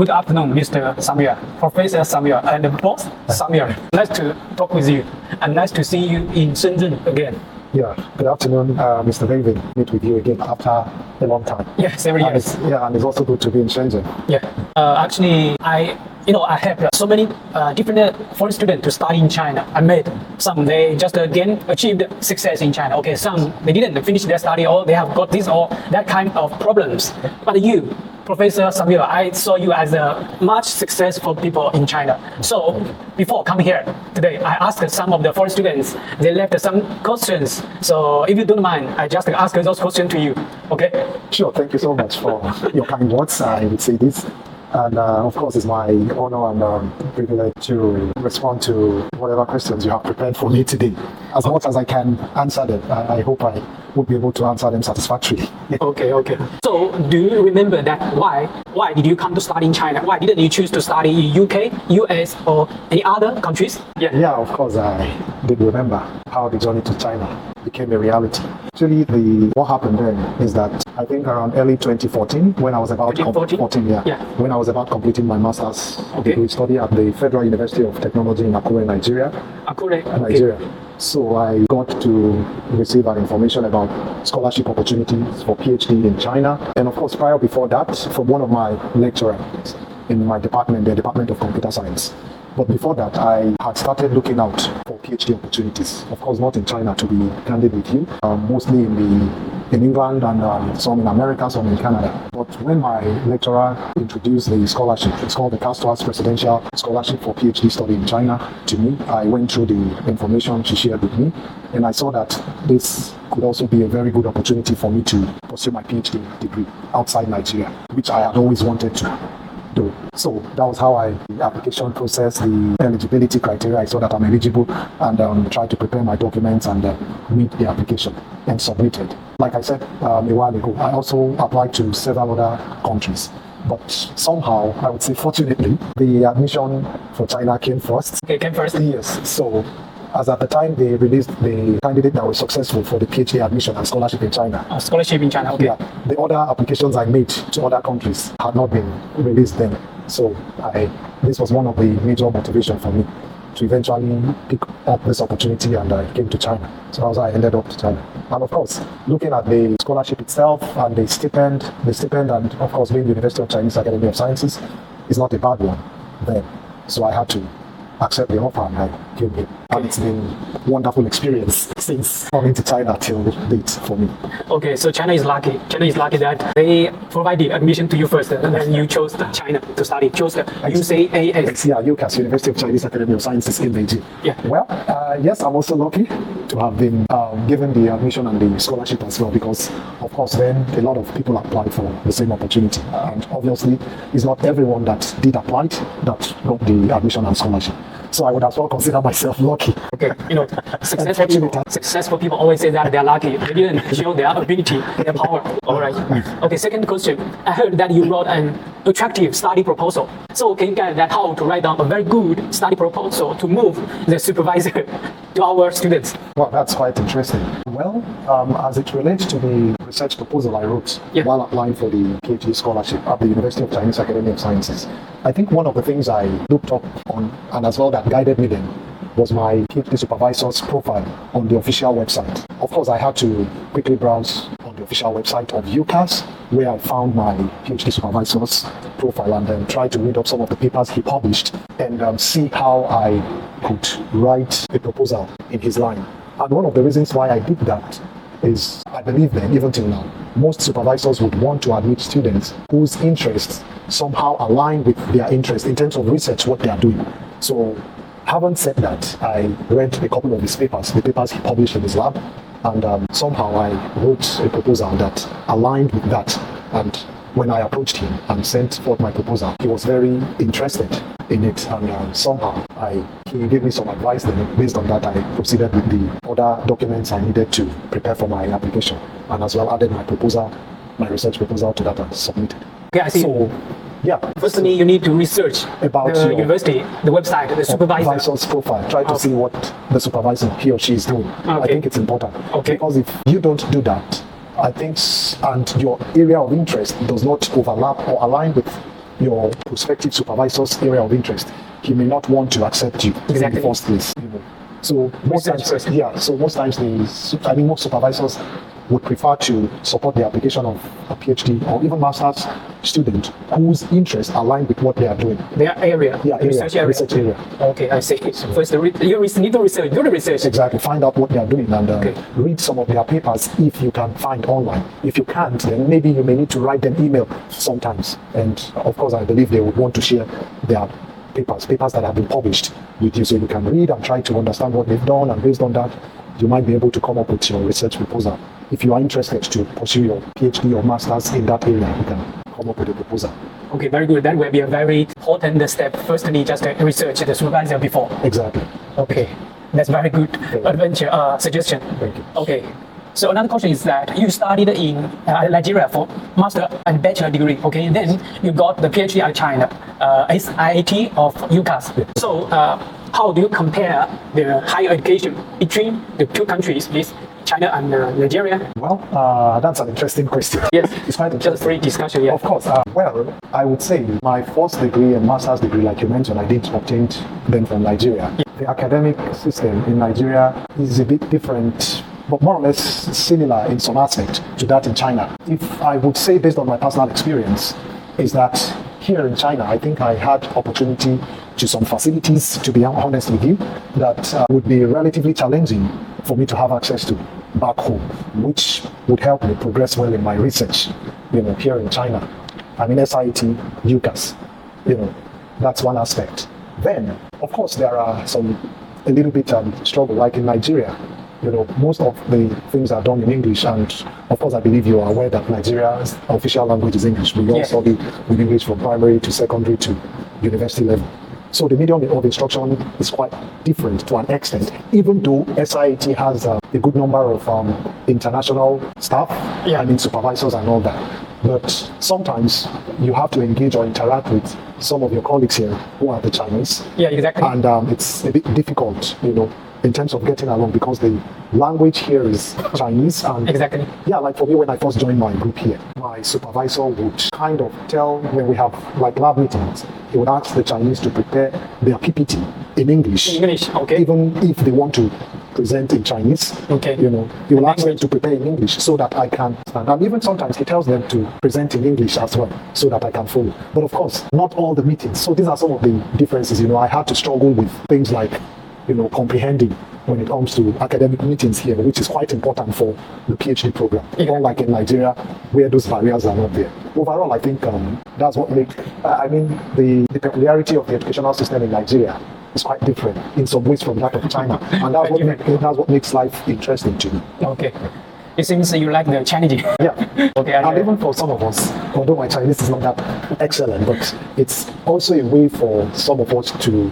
Good afternoon, Mr. Samir, Professor Samir, and boss Samir. Nice to talk with you, and nice to see you in Shenzhen again. Yeah, good afternoon, Mr. David. Meet with you again after a long time. Yeah, several years. And it's also good to be in Shenzhen. Yeah, actually, I have so many different foreign students to study in China. I met some, they just again achieved success in China. Okay, some they didn't finish their study, or they have got this or that kind of problems. But you, Professor Samir, I saw you as a much successful people in China. So before coming here today, I asked some of the foreign students, they left some questions. So if you don't mind, I just ask those questions to you, okay? Sure, thank you so much for your kind words. I would say this. And of course, it's my honor and privilege to respond to whatever questions you have prepared for me today. As much as I can answer them, I hope I would be able to answer them satisfactorily. Okay. So, do you remember that why did you come to study in China? Why didn't you choose to study in UK, US, or any other countries? Yeah, of course, I did remember how the journey to China became a reality. Actually, what happened then is that I think around early 2014, when I was about when I was about completing my master's degree study at the Federal University of Technology in Akure, Nigeria. Nigeria. So I got to receive an information about scholarship opportunities for Ph.D. in China. And of course, before that, from one of my lecturers in my department, the Department of Computer Science. But before that, I had started looking out for PhD opportunities. Of course, not in China, to be candid with you, mostly in England and some in America, some in Canada. But when my lecturer introduced the scholarship, it's called the Castle's Presidential Scholarship for PhD Study in China, to me, I went through the information she shared with me, and I saw that this could also be a very good opportunity for me to pursue my PhD degree outside Nigeria, which I had always wanted to do. So that was how the application process, the eligibility criteria. I saw that I'm eligible and tried to prepare my documents and meet the application and submitted. Like I said a while ago, I also applied to several other countries. But somehow, I would say fortunately, the admission for China came first. Okay, came first? Yes. So as at the time they released the candidate that was successful for the PhD admission and scholarship in China. Scholarship in China, okay. Yeah, the other applications I made to other countries had not been released then. So this was one of the major motivations for me to eventually pick up this opportunity, and I came to China. So that's how I ended up to China. And of course, looking at the scholarship itself and the stipend and of course being the University of Chinese Academy of Sciences is not a bad one then. So I had to accept the offer and I came here. And it's been a wonderful experience since coming to China till date for me. Okay, so China is lucky. China is lucky that they provided admission to you first, and then you chose China to study. Chose the UCAS. Yeah, UCAS, University of Chinese Academy of Sciences in Beijing. Yeah. Well, yes, I'm also lucky to have been given the admission and the scholarship as well, because of course then a lot of people applied for the same opportunity. And obviously, it's not everyone that did apply that got the admission and scholarship. So I would as well consider myself lucky. Okay, successful people always say that they're lucky. They didn't show their ability, their power. All right. Okay, second question. I heard that you wrote an attractive study proposal. So can you guide that how to write down a very good study proposal to move the supervisor to our students? Well, that's quite interesting. Well, as it relates to the research proposal I wrote while applying for the PhD scholarship at the University of Chinese Academy of Sciences, I think one of the things I looked up on, and as well that guided me then, was my PhD supervisor's profile on the official website. Of course, I had to quickly browse on the official website of UCAS, where I found my PhD supervisor's profile, and then try to read up some of the papers he published and see how I could write a proposal in his line. And one of the reasons why I did that is, I believe then, even till now, most supervisors would want to admit students whose interests somehow align with their interest in terms of research, what they are doing. So, having said that, I read a couple of his papers, the papers he published in his lab, and somehow I wrote a proposal that aligned with that. And when I approached him and sent forth my proposal, he was very interested in it, and somehow he gave me some advice. Then based on that, I proceeded with the other documents I needed to prepare for my application, and as well added my proposal, my research proposal to that and submitted. Okay, I see. So, yeah. Firstly, you need to research about the university, the website, the supervisor's profile. Try to see what the supervisor, he or she, is doing. Okay. I think it's important. Okay. Because if you don't do that, I think, and your area of interest does not overlap or align with your prospective supervisor's area of interest, he may not want to accept you in the first place. So most times, so most times most supervisors would prefer to support the application of a PhD or even master's student whose interests align with what they are doing. Their area, research area. Okay, I see. First, you need to research, do the research. Exactly, find out what they are doing and read some of their papers if you can find online. If you can't, then maybe you may need to write them email sometimes. And of course, I believe they would want to share their papers that have been published with you, so you can read and try to understand what they've done, and based on that, you might be able to come up with your research proposal. If you are interested to pursue your PhD or master's in that area, you can come up with a proposal. Okay, very good. That will be a very important step. Firstly, just research the supervisor before. Exactly. Okay, that's very good suggestion. Thank you. Okay. So another question is that you studied in Nigeria for master and bachelor degree. Okay, then you got the PhD at China, SIAT of UCAS. Yeah. So how do you compare the higher education between the two countries, this China and Nigeria? Well, that's an interesting question. Yes, it's quite just free discussion. Yeah. Of course. Well, I would say my first degree and master's degree, like you mentioned, I didn't obtain them from Nigeria. Yeah. The academic system in Nigeria is a bit different, but more or less similar in some aspect to that in China. If I would say, based on my personal experience, is that here in China, I think I had opportunity to some facilities, to be honest with you, that would be relatively challenging for me to have access to back home, which would help me progress well in my research, here in China. I mean, SIAT, UCAS, that's one aspect. Then, of course, there are a little bit struggle, like in Nigeria. Most of the things are done in English, and of course I believe you are aware that Nigeria's official language is English. We all study with English from primary to secondary to university level. So the medium of instruction is quite different to an extent, even though SIAT has a good number of international staff, supervisors and all that. But sometimes you have to engage or interact with some of your colleagues here who are the Chinese. Yeah, exactly. And it's a bit difficult, in terms of getting along, because the language here is Chinese. And exactly. Yeah, like for me, when I first joined my group here, my supervisor would kind of tell, when we have like lab meetings, he would ask the Chinese to prepare their PPT in English. Okay. Even if they want to present in Chinese, he will ask them to prepare in English so that I can understand. And even sometimes he tells them to present in English as well, so that I can follow. But of course, not all the meetings. So these are some of the differences. I had to struggle with things like comprehending when it comes to academic meetings here, which is quite important for the PhD program. Unlike in Nigeria, where those barriers are not there. Overall, I think that's what makes, the peculiarity of the educational system in Nigeria is quite different in some ways from that of China. And that's what makes life interesting to me. Okay. It seems you like the challenging. Yeah. Okay. And even for some of us, although my Chinese is not that excellent, but it's also a way for some of us to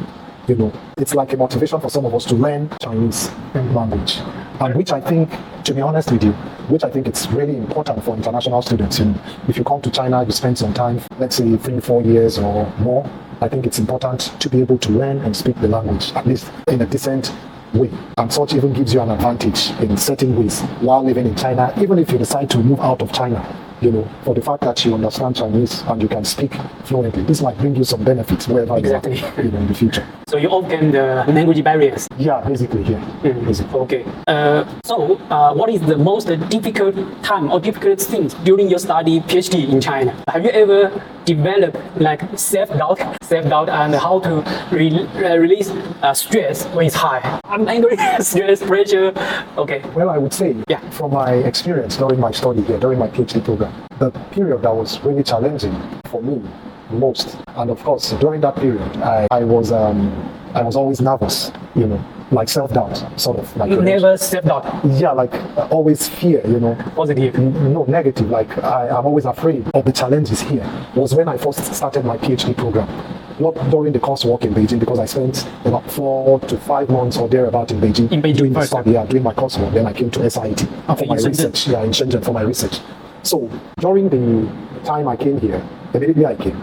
it's like a motivation for some of us to learn Chinese language. And which I think, to be honest with you, it's really important for international students. If you come to China, you spend some time, let's say 3-4 years or more, I think it's important to be able to learn and speak the language, at least in a decent way. And such even gives you an advantage in certain ways while living in China, even if you decide to move out of China. For the fact that you understand Chinese and you can speak fluently, this might bring you some benefits wherever you are, in the future. So you overcome the language barriers. Yeah, basically, yeah. Basically. Okay. What is the most difficult time or difficult things during your study PhD in China? Have you ever developed like self-doubt and how to release stress when it's high? I'm angry, stress, pressure. Okay. Well, I would say, from my experience during my study here, during my PhD program, the period that was really challenging for me most, and of course during that period I was always nervous, like self-doubt, sort of like never self-doubt. Yeah, like always fear, Positive. No, negative. Like I'm always afraid of the challenges here. Was when I first started my PhD program. Not during the coursework in Beijing, because I spent about 4 to 5 months or thereabout in Beijing doing my study, doing my coursework. Then I came to SIAT for my research. Yeah, in Shenzhen for my research. So during the time I came here, immediately I came,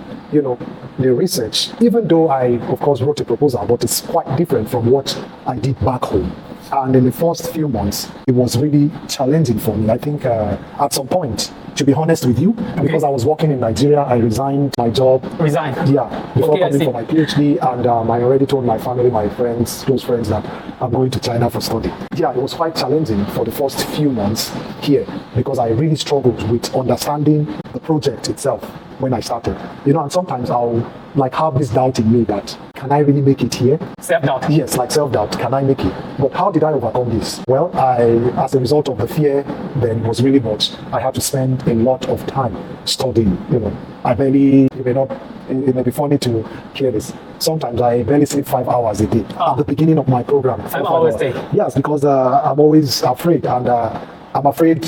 the research, even though I, of course, wrote a proposal, but it's quite different from what I did back home. And in the first few months, it was really challenging for me. I think at some point, to be honest with you, because I was working in Nigeria, I resigned my job. Resigned? Yeah, before coming for my PhD, and I already told my family, my friends, close friends, that I'm going to China for study. Yeah, it was quite challenging for the first few months here, because I really struggled with understanding the project itself when I started. You know, and sometimes I'll like have this doubt in me that, can I really make it here? Self-doubt. Yes, like self-doubt. Can I make it? But how did I overcome this? Well, as a result of the fear, then was really much. I had to spend a lot of time studying. You know, it may be funny to hear this. Sometimes I barely sleep 5 hours a day at the beginning of my program. 5 hours a day? Yes, because I'm always afraid, and I'm afraid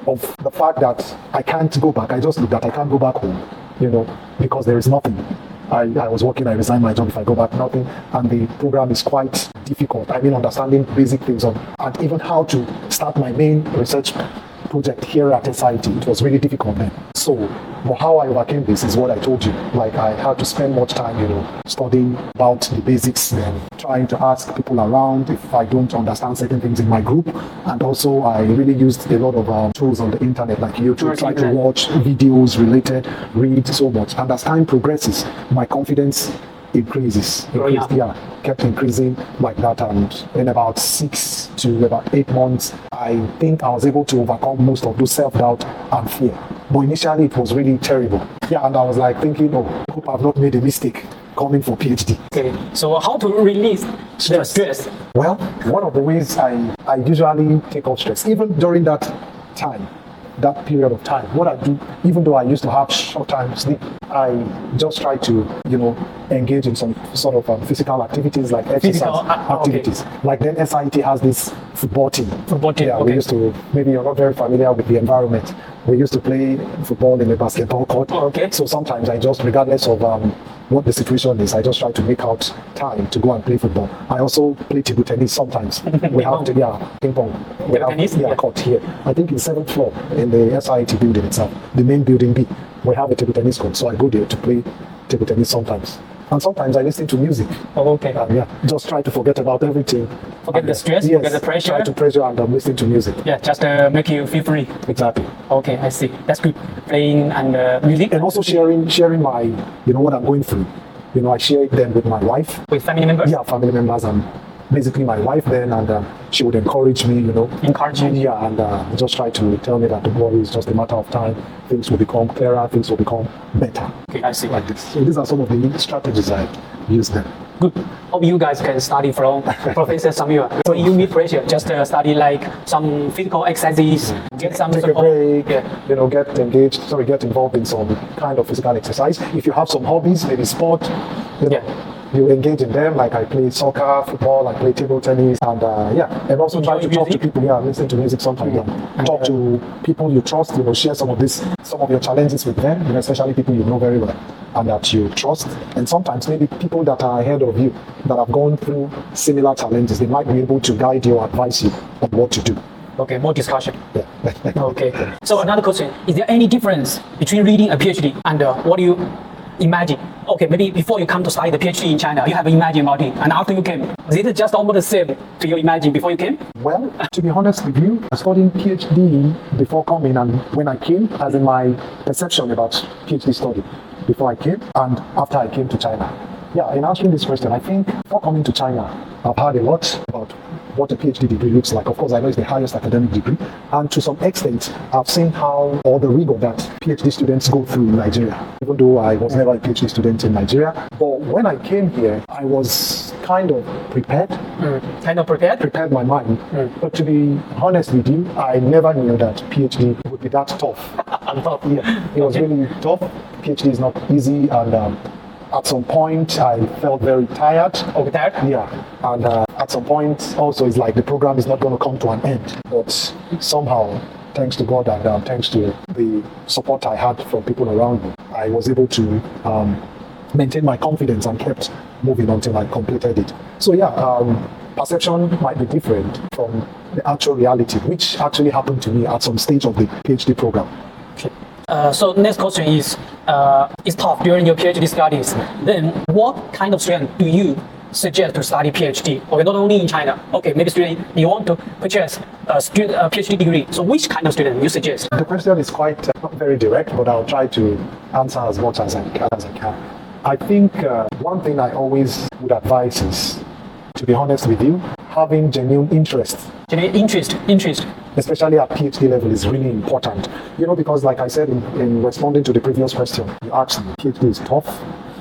of the fact that I can't go back. I just look that I can't go back home, you know, because there is nothing. I was working, I resigned my job. If I go back, nothing. And the program is quite difficult. I mean, understanding basic things and even how to start my main research project here at SIAT. It was really difficult then. So, but how I overcame this is what I told you. Like, I had to spend much time, you know, studying about the basics, then trying to ask people around if I don't understand certain things in my group. And also, I really used a lot of tools on the internet, like YouTube, try to watch videos related, read so much. And as time progresses, my confidence increases. Kept increasing like that, and in about 6 to about 8 months, I think I was able to overcome most of those self-doubt and fear. But initially it was really terrible. Yeah, and I was like thinking, oh, I hope I've not made a mistake coming for PhD. Okay, so how to release the stress? Well, one of the ways I usually take off stress, even during that time, that period of time, what I do, even though I used to have short time sleep, I just try to, you know, engage in some sort of physical activities, like exercise activities. Okay. Like then SIAT has this football team. Yeah, we used to, maybe you're not very familiar with the environment. We used to play football in a basketball court. Okay. So sometimes I just, regardless of what the situation is, I just try to make out time to go and play football. I also play table tennis sometimes. We have to, ping pong. We have court here. I think it's 7th floor in the SIAT building itself, the main building B. We have a table tennis court, so I go there to play table tennis sometimes. And sometimes I listen to music. Oh, okay. Just try to forget about everything. Forget the stress, forget the pressure. Try to pressure and listen to music. Yeah, just make you feel free. Exactly. Okay, I see. That's good. Playing and music. And also sharing my, you know, what I'm going through. You know, I share it then with my wife. With family members? Yeah, family members, and basically my wife then, and she would encourage me, you know. Encourage you? Yeah, and just try to tell me that don't worry, it's just a matter of time. Things will become clearer, things will become better. Okay, I see. Like this. So these are some of the strategies I use then. Good. Hope you guys can study from Professor Samir. When you meet pressure, just study like some physical exercises, get some take support. A break, you know, get involved in some kind of physical exercise. If you have some hobbies, maybe sport, you engage in them. Like I play soccer, football, I play table tennis, and and also try to talk to people. Yeah, listen to music sometimes. Talk to people you trust. You know, share some of your challenges with them. You know, especially people you know very well and that you trust. And sometimes maybe people that are ahead of you that have gone through similar challenges, they might be able to guide you or advise you on what to do. Okay, more discussion. Yeah. Okay. So another question: is there any difference between reading a PhD and what do you imagine? Okay, maybe before you come to study the PhD in China, you have imagined about it, and after you came, is it just almost the same to you imagine before you came? Well, to be honest with you, studying PhD before coming and when I came, as in my perception about PhD study before I came and after I came to China. Yeah, in answering this question, I think before coming to China, I've heard a lot about what a PhD degree looks like. Of course, I know it's the highest academic degree, and to some extent, I've seen all the rigor that PhD students go through in Nigeria, even though I was never a PhD student in Nigeria. But when I came here, I was kind of prepared. Prepared my mind. But to be honest with you, I never knew that PhD would be that tough. Yeah, it was really tough. PhD is not easy, and at some point, I felt very tired. Tired? Yeah. And at some point, also, it's like the program is not going to come to an end. But somehow, thanks to God and thanks to the support I had from people around me, I was able to maintain my confidence and kept moving until I completed it. So perception might be different from the actual reality, which actually happened to me at some stage of the PhD program. Okay. So next question is, it's tough during your PhD studies. Then what kind of strength do you suggest to study PhD? Okay, not only in China. Okay, maybe student you want to purchase a PhD degree. So which kind of student you suggest? The question is quite not very direct, but I'll try to answer as much as I can. I think one thing I always would advise is, to be honest with you, having genuine interest. Genuine interest. Especially at PhD level is really important. Because like I said in responding to the previous question, you asked me, PhD is tough,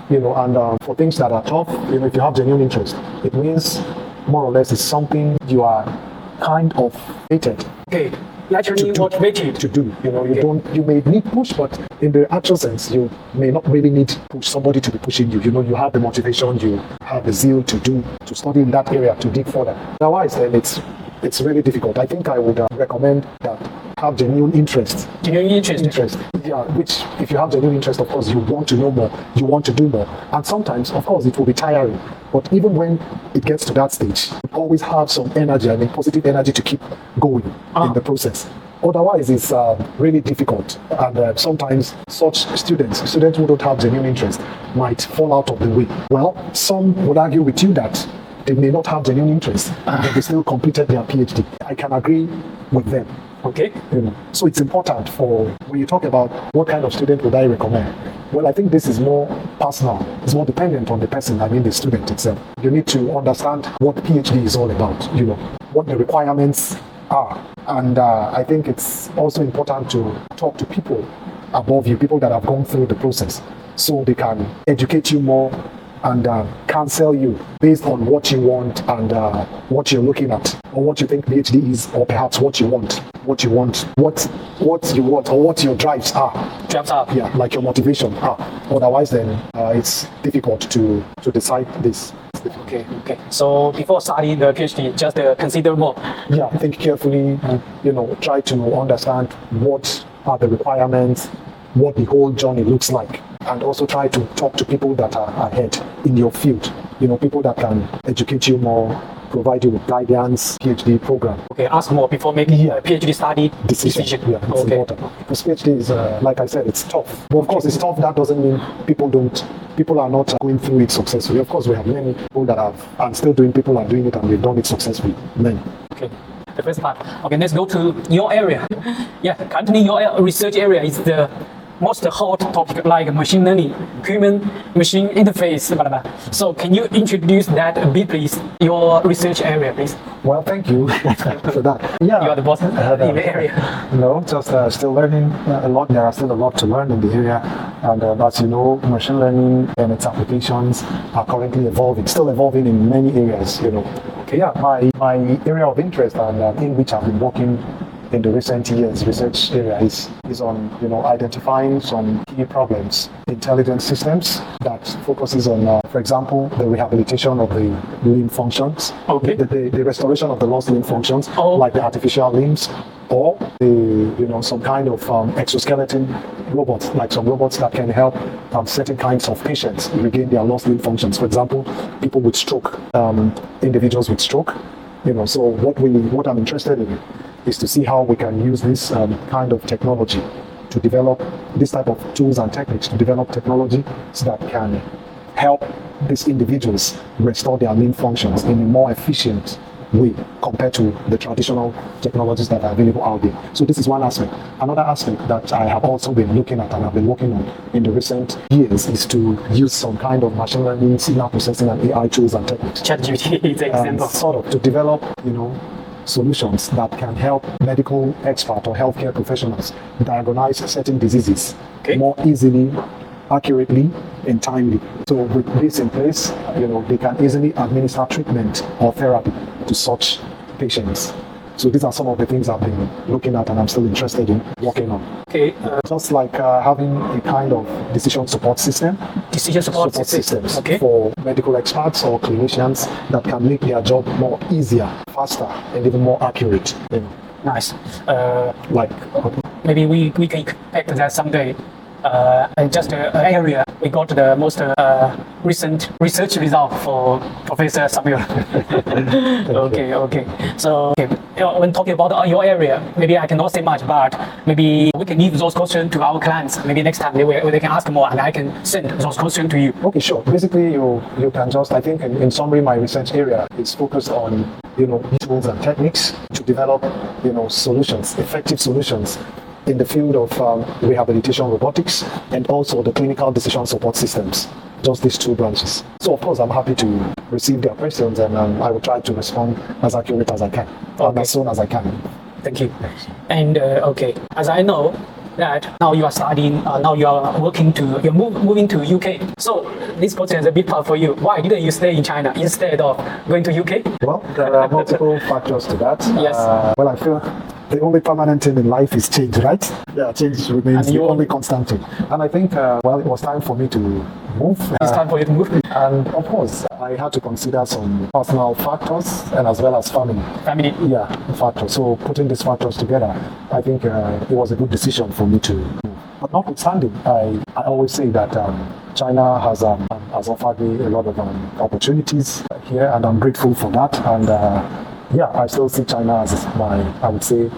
and for things that are tough, if you have genuine interest, it means more or less it's something you are kind of fated. Okay. Naturally motivated to do. You may need push, but in the actual sense, you may not really need somebody to be pushing you. You have the motivation, you have the zeal to study in that area, to dig further. Otherwise, then it's really difficult. I think I would recommend that have genuine interest. Genuine interest. Yeah, which if you have genuine interest, of course, you want to know more, you want to do more. And sometimes, of course, it will be tiring. But even when it gets to that stage, you always have some energy, positive energy to keep going in the process. Otherwise, it's really difficult. And sometimes such students who don't have genuine interest might fall out of the way. Well, some would argue with you that they may not have genuine interest, but they still completed their PhD. I can agree with them. Okay. So it's important when you talk about what kind of student would I recommend. Well, I think this is more personal. It's more dependent on the person, the student itself. You need to understand what PhD is all about, what the requirements are. And I think it's also important to talk to people above you, people that have gone through the process, so they can educate you more and counsel you based on what you want and what you're looking at, or what you think PhD is, or perhaps what you want, what you want, or what your drives are. Yeah, like your motivation are. Otherwise, then it's difficult to decide this. Okay. So before starting the PhD, just consider more. Yeah, think carefully. Try to understand what are the requirements, what the whole journey looks like, and also try to talk to people that are ahead in your field. People that can educate you more, provide you with guidance, PhD program. Okay, ask more before making a PhD study decision. Yeah, it's important. Because PhD is, like I said, it's tough. But of course, it's tough. That doesn't mean people are not going through it successfully. Of course, we have many people that have, and still doing, people are doing it and they've done it successfully. Many. Okay. The first part. Okay, let's go to your area. Yeah, currently your research area is the most hot topic, like machine learning, human-machine interface, blah, blah, blah. So can you introduce that a bit, please? Your research area, please. Well, thank you for that. Yeah, you are the boss in the area. No, just still learning a lot. There are still a lot to learn in the area, and as you know, machine learning and its applications are currently evolving, still evolving in many areas. Okay, yeah, my area of interest and in which I've been working in the recent years, research area is on identifying some key problems, intelligent systems that focuses on, for example, the rehabilitation of the limb functions, the restoration of the lost limb functions, like the artificial limbs, or some kind of exoskeleton robots, like some robots that can help certain kinds of patients regain their lost limb functions. For example, people with stroke, individuals with stroke. So what I'm interested in is to see how we can use this kind of technology to develop this type of tools and techniques, to develop technology so that can help these individuals restore their limb functions in a more efficient way compared to the traditional technologies that are available out there. So this is one aspect. Another aspect that I have also been looking at and I've been working on in the recent years is to use some kind of machine learning, signal processing and AI tools and techniques. ChatGPT is an example. Sort of to develop, solutions that can help medical experts or healthcare professionals diagnose certain diseases more easily, accurately, and timely. So with this in place, they can easily administer treatment or therapy to such patients. So these are some of the things I've been looking at and I'm still interested in working on. Okay. Just like having a kind of decision support system. Decision support systems. Okay. For medical experts or clinicians that can make their job more easier, faster, and even more accurate. Nice. Maybe we can expect that someday. Just an area we got the most recent research result for Professor Samuel. Okay. So when talking about your area, maybe I cannot say much, but maybe we can leave those questions to our clients. Maybe next time they can ask more, and I can send those questions to you. Okay, sure. Basically, you can just, I think, in summary, my research area is focused on, tools and techniques to develop, solutions, effective solutions in the field of rehabilitation robotics and also the clinical decision support systems. Just these two branches. So of course I'm happy to receive their questions, and I will try to respond as accurate as I can, and as soon as I can. Thank you. And okay, as I know that now you are studying, now you are you're moving to UK. So this question is a bit tough for you. Why didn't you stay in China instead of going to UK? Well, there are multiple factors to that. Yes. Well, I feel the only permanent thing in life is change, right? Yeah, change remains the only constant thing. And I think, it was time for me to move. It's time for you to move. And of course, I had to consider some personal factors and as well as family. Family. Yeah, factors. So putting these factors together, I think it was a good decision for me to move. But notwithstanding, I always say that China has offered me a lot of opportunities here, and I'm grateful for that. And I still see China as I would say,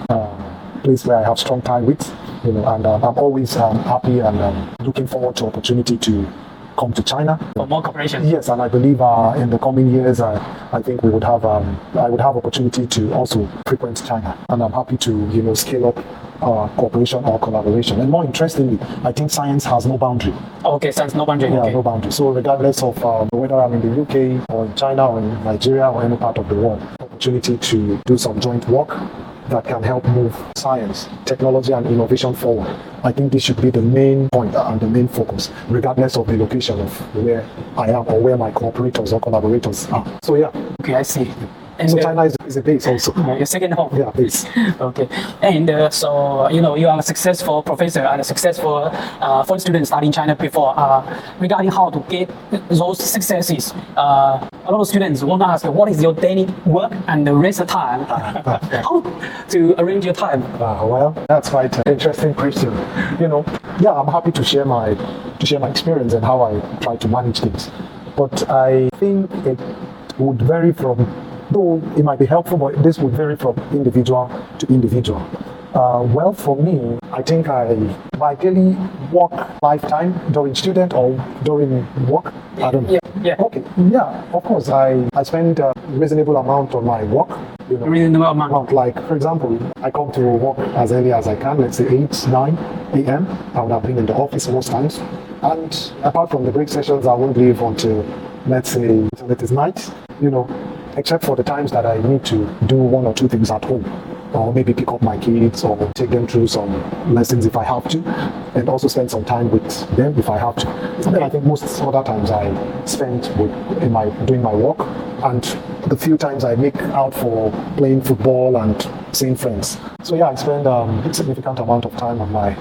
place where I have strong tie with, and I'm always happy and looking forward to opportunity to come to China for more cooperation. Yes, and I believe in the coming years, I think we would have I would have opportunity to also frequent China, and I'm happy to scale up cooperation or collaboration. And more interestingly, I think science has no boundary. Okay, science no boundary. Yeah, okay. No boundary. So regardless of whether I'm in the UK or in China or in Nigeria or any part of the world, opportunity to do some joint work that can help move science, technology, and innovation forward. I think this should be the main point and the main focus, regardless of the location of where I am or where my cooperators or collaborators are. So yeah. Okay, I see. And so China is a base also. Your second home. Yeah, base. Okay. And so, you are a successful professor and a successful foreign student studying in China before. Regarding how to get those successes, a lot of students want to ask, what is your daily work and the rest of time? How to arrange your time? Well, that's quite an interesting question. I'm happy to share my experience and how I try to manage things. But I think it would vary from, though it might be helpful, but this would vary from individual to individual. Well, for me, I think my daily work lifetime during student or during work, I don't know. Yeah. Okay. Yeah, of course, I spend a reasonable amount on my work. Reasonable amount. Like, for example, I come to work as early as I can, let's say 8, 9 a.m. I would have been in the office most times. And apart from the break sessions, I won't leave until, let's say, until it is night, except for the times that I need to do one or two things at home, or maybe pick up my kids or take them through some lessons if I have to, and also spend some time with them if I have to. And then I think most other times I spend doing my work, and the few times I make out for playing football and seeing friends. So yeah, I spend a significant amount of time on my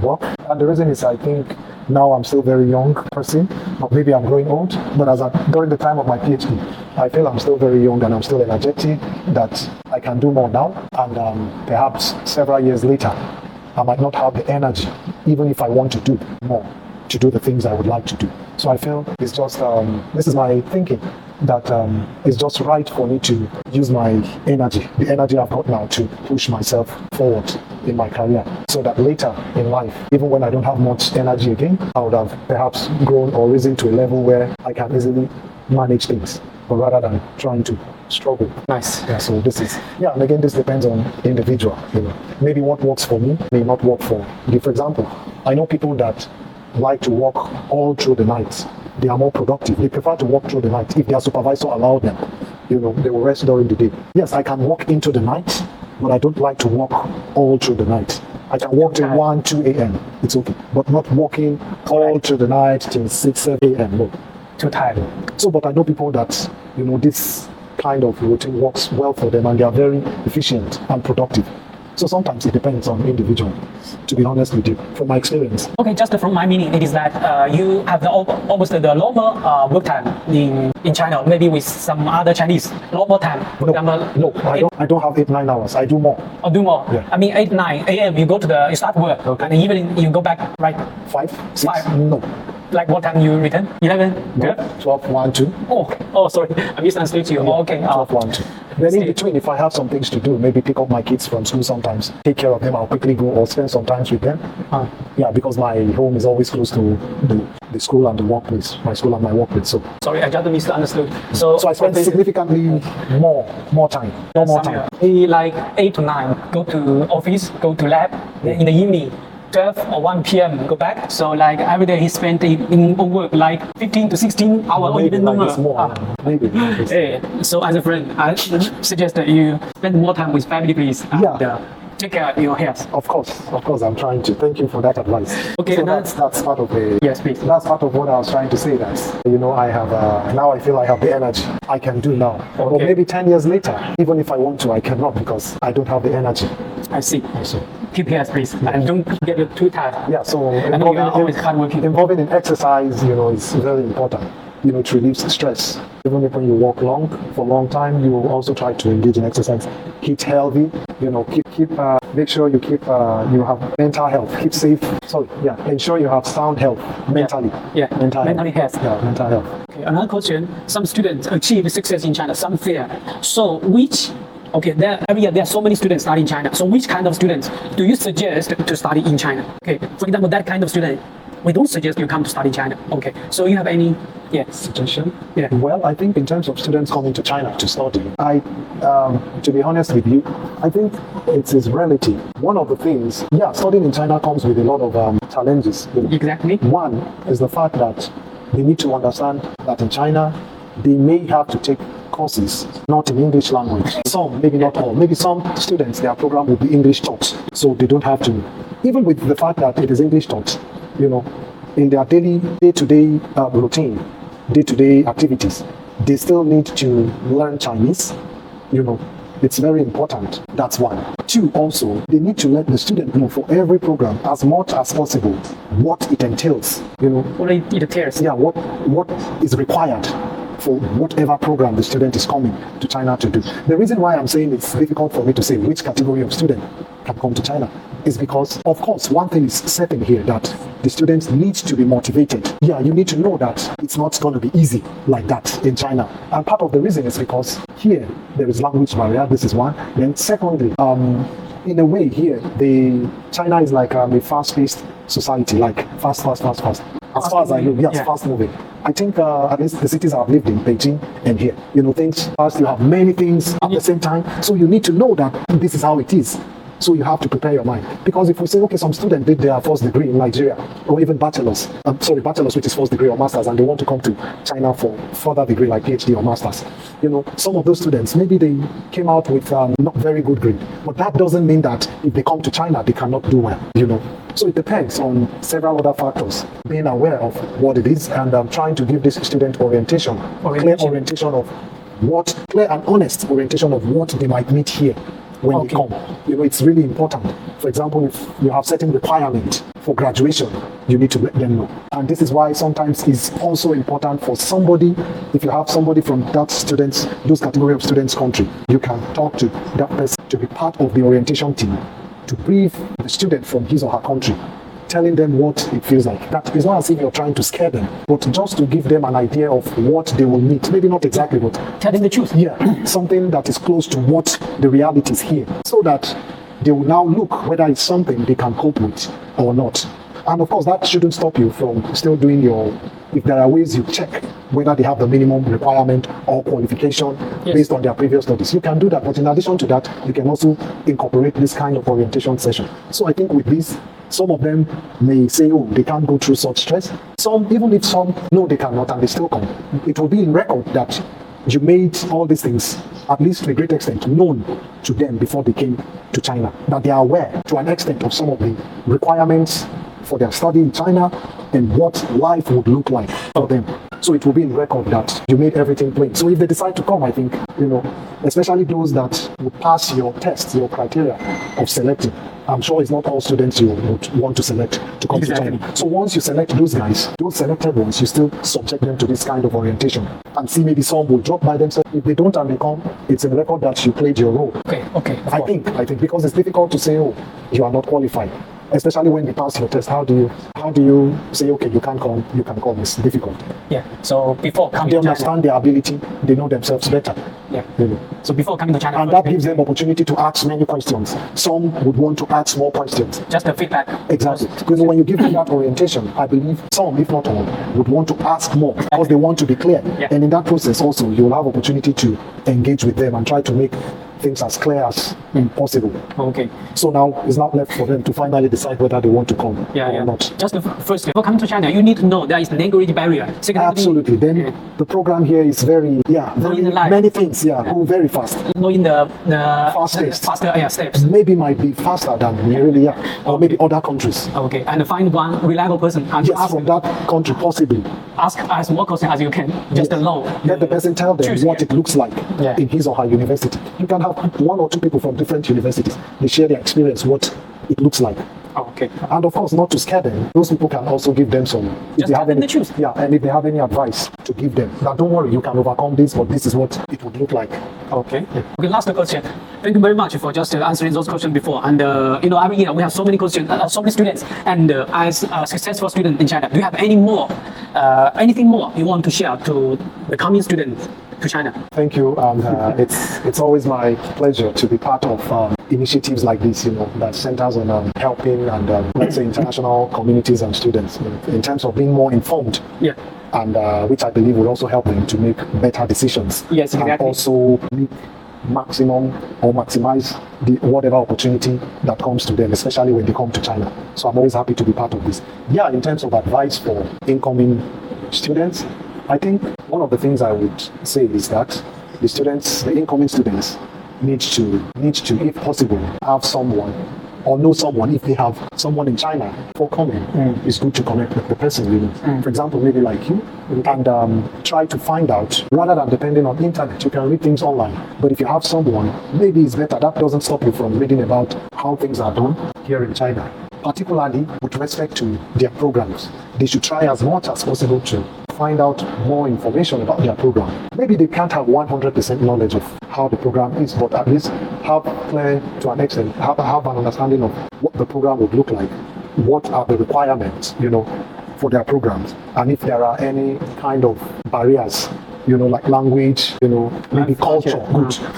work, and the reason is I think now I'm still very young person, but maybe I'm growing old. But during the time of my Ph.D, I feel I'm still very young and I'm still energetic, that I can do more now. And perhaps several years later, I might not have the energy, even if I want to do more, to do the things I would like to do. So I feel it's just, this is my thinking, that it's just right for me to use my energy, the energy I've got now, to push myself forward in my career, so that later in life, even when I don't have much energy again, I would have perhaps grown or risen to a level where I can easily manage things, but rather than trying to struggle. Nice. Yeah, so this is, and again, this depends on the individual. Maybe what works for me may not work for you. For example, I know people that like to work all through the night. They are more productive. They prefer to work through the night. If their supervisor allows them, they will rest during the day. Yes, I can work into the night, but I don't like to work all through the night. I can work till 1, 2 a.m. It's okay, but not working all through the night till 6, 7 a.m. No. Too tired. So, but I know people that, this kind of routine works well for them, and they are very efficient and productive. So sometimes it depends on the individual, to be honest with you, from my experience. Okay, just from my meaning, it is that you have almost the normal work time in China, maybe with some other Chinese normal time. No, I don't have 8, 9 hours. I do more. Oh, do more. Yeah. I mean, 8, 9 a.m. you start work, okay. And evening you go back, right? 5, 6. 5. No. Like what time you return? 11? No. 12, 1, 2. Oh, sorry, I misunderstood you. Yeah. Oh, okay. 12, 1, 2. Then in between, if I have some things to do, maybe pick up my kids from school sometimes, take care of them, I'll quickly go or spend some time with them. Yeah, because my home is always close to the school and the workplace, my school and my workplace. So sorry, I just misunderstood. So I spend significantly more time. He like 8 to 9 go to office, go to lab. Then in the evening, 12 or 1 p.m. go back. So like every day he spent in work like 15 to 16 hours or even longer. Maybe. So as a friend, I suggest that you spend more time with family, please. And, take care of your health. Of course, I'm trying to. Thank you for that advice. Okay, so that's part of the. Yes, please. That's part of what I was trying to say. That I have now I feel I have the energy I can do now. Okay. But maybe 10 years later, even if I want to, I cannot because I don't have the energy. I see. Keep health, please, and don't get too tired. Yeah. So I know you are always hardworking. Involving in exercise, is very important. To relieve stress. Even if when you walk for a long time, you will also try to engage in exercise. Keep healthy. Make sure you keep you have mental health. Keep safe. Ensure you have sound health mentally. Mental health. Yeah, mental health. Okay, another question. Some students achieve success in China, some fail. So every year there are so many students studying in China. So which kind of students do you suggest to study in China? Okay, for example, that kind of student, we don't suggest you come to study China. Okay, so you have any suggestion? Yeah. Well, I think in terms of students coming to China to study, to be honest with you, I think it is relative. One of the things, studying in China comes with a lot of challenges. Exactly. One is the fact that they need to understand that in China, they may have to take courses not in English language. Some, maybe not all. Maybe some students, their program will be English taught, so they don't have to. Even with the fact that it is English taught, in their day-to-day routine, day-to-day activities, they still need to learn Chinese. It's very important. That's one. Two, also, they need to let the student know for every program as much as possible what it entails. What it entails. Yeah, what is required for whatever program the student is coming to China to do. The reason why I'm saying it's difficult for me to say which category of student can come to China is because, of course, one thing is certain here, that the students need to be motivated. Yeah, you need to know that it's not going to be easy like that in China. And part of the reason is because here there is language barrier. This is one. Then secondly, in a way here, China is like a fast-paced society, like fast. As far as I know, fast moving. I think at least the cities I've lived in, Beijing and here, things fast, you have many things at the same time. So you need to know that this is how it is. So you have to prepare your mind. Because if we say, okay, some student did their first degree in Nigeria, or even bachelor's, which is first degree or master's, and they want to come to China for further degree like Ph.D. or master's. Some of those students, maybe they came out with not very good grade. But that doesn't mean that if they come to China, they cannot do well, So it depends on several other factors. Being aware of what it is and trying to give this student clear and honest orientation of what they might meet here when they come. It's really important. For example, if you have certain requirement for graduation, you need to let them know. And this is why sometimes it's also important for somebody, if you have somebody from those category of students country, you can talk to that person to be part of the orientation team, to brief the student from his or her country, telling them what it feels like. That is not as if you're trying to scare them, but just to give them an idea of what they will meet. Maybe not exactly, but telling the truth. Yeah, something that is close to what the reality is here, so that they will now look whether it's something they can cope with or not. And of course, that shouldn't stop you from still doing if there are ways you check whether they have the minimum requirement or qualification based on their previous studies. You can do that, but in addition to that, you can also incorporate this kind of orientation session. So I think with this, some of them may say, they can't go through such stress. Even if some know they cannot and they still come, it will be in record that you made all these things, at least to a great extent, known to them before they came to China, that they are aware to an extent of some of the requirements for their study in China and what life would look like for them. So it will be in record that you made everything plain. So if they decide to come, I think, especially those that would pass your tests, your criteria of selecting, I'm sure it's not all students you would want to select to come to China. So once you select those guys, those selected ones, you still subject them to this kind of orientation and see maybe some will drop by themselves. If they don't and they come, it's in record that you played your role. Okay. I think because it's difficult to say, you are not qualified. especially when you pass your test. How do you say, okay, you can't come, you can come? It's difficult. Yeah. So before coming They to China, understand their ability, they know themselves better. yeah. You know. So before coming to China, And that gives them opportunity to ask many questions. Some would want to ask more questions. just the feedback. Exactly. Because when you give them that orientation, I believe some, if not all, would want to ask more because they want to be clear. Yeah. And in that process also, you'll have opportunity to engage with them and try to make things as clear as possible. Okay. So now it's not left for them to finally decide whether they want to come or not. Just firstly, before coming to China, you need to know there is language barrier. Secondly, Absolutely. Then the program here is very, very many things, go very fast. knowing the Fast-paced. faster steps. Maybe might be faster than really, or maybe other countries. Okay, and find one reliable person and Yes, ask from that country possibly. ask as more questions as you can. Just Yes. know. Let the person tell them Choose, what it looks like Yeah. in his or her university. You can have one or two people from different universities. They share their experience, what it looks like. Okay. And of course, not to scare them. Those people can also give them some. If Just they tell have them any, the truth. yeah, and if they have any advice to give them, now don't worry, you can overcome this, but this is what it would look like. Okay. Okay. Last question. Thank you very much for just answering those questions before. And every year we have so many questions, so many students. And as a successful student in China, do you have anything more you want to share to the coming students to China? Thank you, and it's always my pleasure to be part of initiatives like this, that centers on helping and let's say international communities and students in terms of being more informed. Yeah. And which I believe will also help them to make better decisions. Yes, exactly. And also make maximum or maximize whatever opportunity that comes to them, especially when they come to China. So I'm always happy to be part of this. Yeah, in terms of advice for incoming students, I think one of the things I would say is that the incoming students need to, if possible, have someone or know someone. If they have someone in China for coming, it's good to connect with the person. For example, maybe like you, and try to find out rather than depending on internet. You can read things online, but if you have someone, maybe it's better. That doesn't stop you from reading about how things are done here in China, particularly with respect to their programs. They should try as much as possible to find out more information about their program. Maybe they can't have 100% knowledge of how the program is, but at least have clear to an extent, have an understanding of what the program would look like, what are the requirements, for their programs, and if there are any kind of barriers, like language, maybe culture,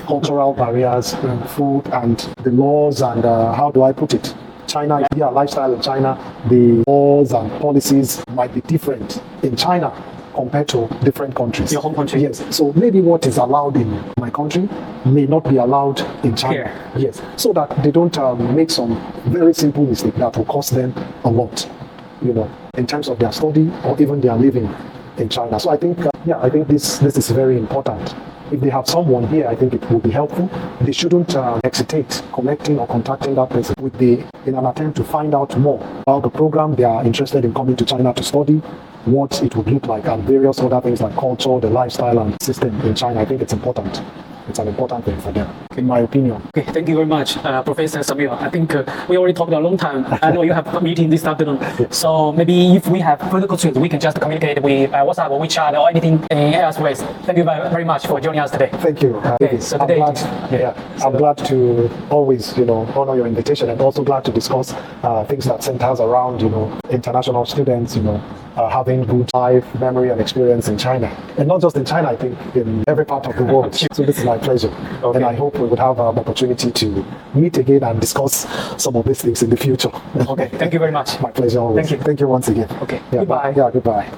cultural barriers, food, and the laws, and how do I put it? China, lifestyle in China, the laws and policies might be different in China compared to different countries. Your home country? Yes. So maybe what is allowed in my country may not be allowed in China. Here. Yes. So that they don't make some very simple mistake that will cost them a lot, in terms of their study or even their living in China. So I think, I think this is very important. If they have someone here, I think it will be helpful. They shouldn't hesitate connecting or contacting that person in an attempt to find out more about the program they are interested in coming to China to study, what it would look like, and various other things like culture, the lifestyle and system in China. I think it's important. It's an important thing for them, in my opinion. Okay, thank you very much, Professor Samuel. I think we already talked a long time. I know you have a meeting this afternoon. So maybe if we have further questions, we can just communicate with WhatsApp or WeChat or anything else ways. Thank you very much for joining us today. Thank you. So I'm today, I'm glad to always, honor your invitation, and also glad to discuss things that centers around, international students, having good life, memory, and experience in China. And not just in China, I think in every part of the world. So this is my pleasure. Okay. And I hope we would have an opportunity to meet again and discuss some of these things in the future. Okay, thank you very much. My pleasure always. Thank you. Thank you once again. Okay, Yeah, goodbye. Yeah, goodbye.